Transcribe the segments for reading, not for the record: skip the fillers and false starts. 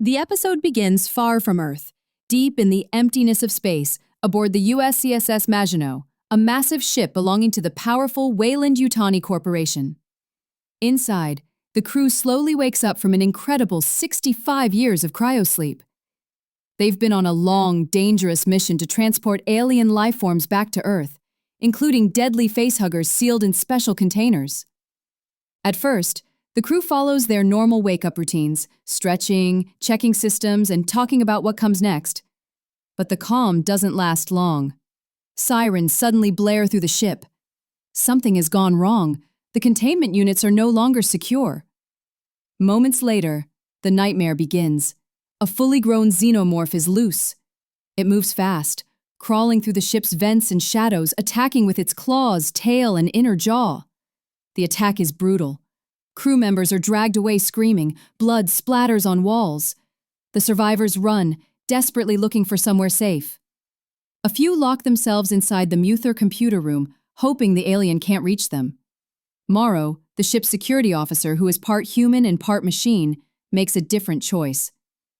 The episode begins far from Earth, deep in the emptiness of space, aboard the USCSS Maginot, a massive ship belonging to the powerful Weyland-Yutani Corporation. Inside, the crew slowly wakes up from an incredible 65 years of cryosleep. They've been on a long, dangerous mission to transport alien lifeforms back to Earth, including deadly facehuggers sealed in special containers. At first, the crew follows their normal wake-up routines, stretching, checking systems, and talking about what comes next. But the calm doesn't last long. Sirens suddenly blare through the ship. Something has gone wrong. The containment units are no longer secure. Moments later, the nightmare begins. A fully grown xenomorph is loose. It moves fast, crawling through the ship's vents and shadows, attacking with its claws, tail, and inner jaw. The attack is brutal. Crew members are dragged away screaming, blood splatters on walls. The survivors run, desperately looking for somewhere safe. A few lock themselves inside the Lawther computer room, hoping the alien can't reach them. Morrow, the ship's security officer who is part human and part machine, makes a different choice.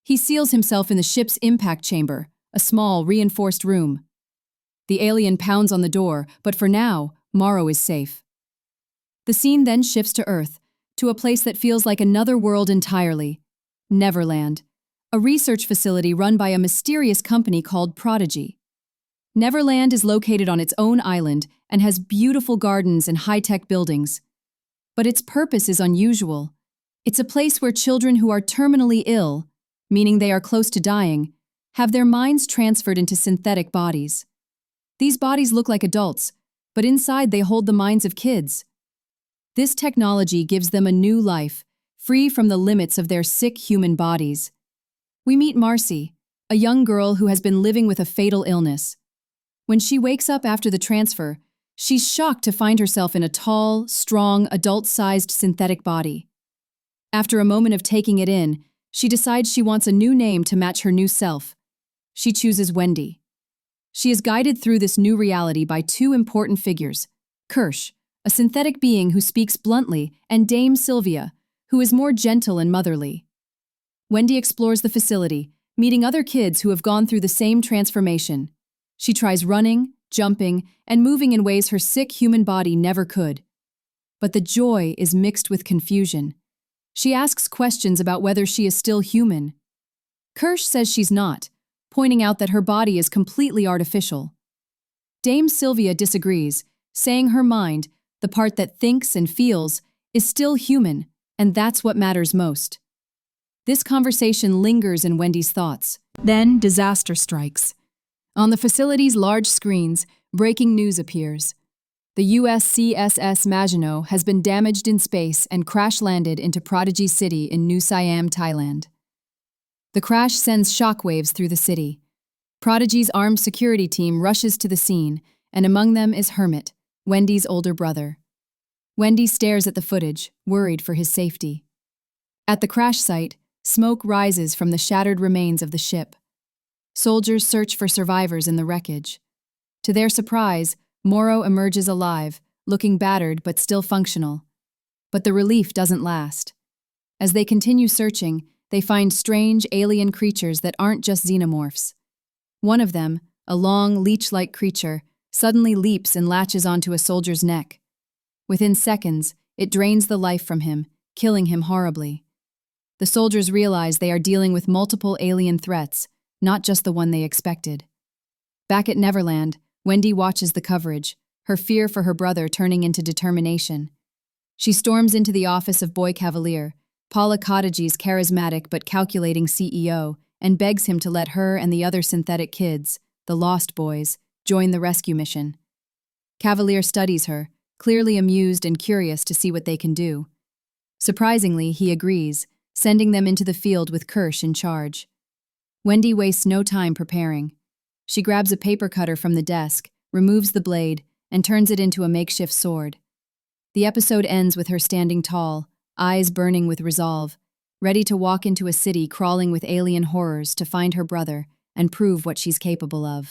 He seals himself in the ship's impact chamber, a small, reinforced room. The alien pounds on the door, but for now, Morrow is safe. The scene then shifts to Earth, to a place that feels like another world entirely. Neverland, a research facility run by a mysterious company called Prodigy. Neverland is located on its own island and has beautiful gardens and high-tech buildings. But its purpose is unusual. It's a place where children who are terminally ill, meaning they are close to dying, have their minds transferred into synthetic bodies. These bodies look like adults, but inside they hold the minds of kids. This technology gives them a new life, free from the limits of their sick human bodies. We meet Marcy, a young girl who has been living with a fatal illness. When she wakes up after the transfer, she's shocked to find herself in a tall, strong, adult-sized synthetic body. After a moment of taking it in, she decides she wants a new name to match her new self. She chooses Wendy. She is guided through this new reality by two important figures, Kirsh, a synthetic being who speaks bluntly, and Dame Sylvia, who is more gentle and motherly. Wendy explores the facility, meeting other kids who have gone through the same transformation. She tries running, jumping, and moving in ways her sick human body never could. But the joy is mixed with confusion. She asks questions about whether she is still human. Kirsh says she's not, pointing out that her body is completely artificial. Dame Sylvia disagrees, saying her mind, the part that thinks and feels, is still human, and that's what matters most. This conversation lingers in Wendy's thoughts. Then disaster strikes. On the facility's large screens, breaking news appears. The USCSS Maginot has been damaged in space and crash-landed into Prodigy City in New Siam, Thailand. The crash sends shockwaves through the city. Prodigy's armed security team rushes to the scene, and among them is Hermit, Wendy's older brother. Wendy stares at the footage, worried for his safety. At the crash site, smoke rises from the shattered remains of the ship. Soldiers search for survivors in the wreckage. To their surprise, Morrow emerges alive, looking battered but still functional. But the relief doesn't last. As they continue searching, they find strange alien creatures that aren't just xenomorphs. One of them, a long, leech-like creature, suddenly leaps and latches onto a soldier's neck. Within seconds, it drains the life from him, killing him horribly. The soldiers realize they are dealing with multiple alien threats, not just the one they expected. Back at Neverland, Wendy watches the coverage, her fear for her brother turning into determination. She storms into the office of Boy Kavalier, Paula Cottage's charismatic but calculating CEO, and begs him to let her and the other synthetic kids, the Lost Boys, join the rescue mission. Kavalier studies her, clearly amused and curious to see what they can do. Surprisingly, he agrees, sending them into the field with Kirsh in charge. Wendy wastes no time preparing. She grabs a paper cutter from the desk, removes the blade, and turns it into a makeshift sword. The episode ends with her standing tall, eyes burning with resolve, ready to walk into a city crawling with alien horrors to find her brother and prove what she's capable of.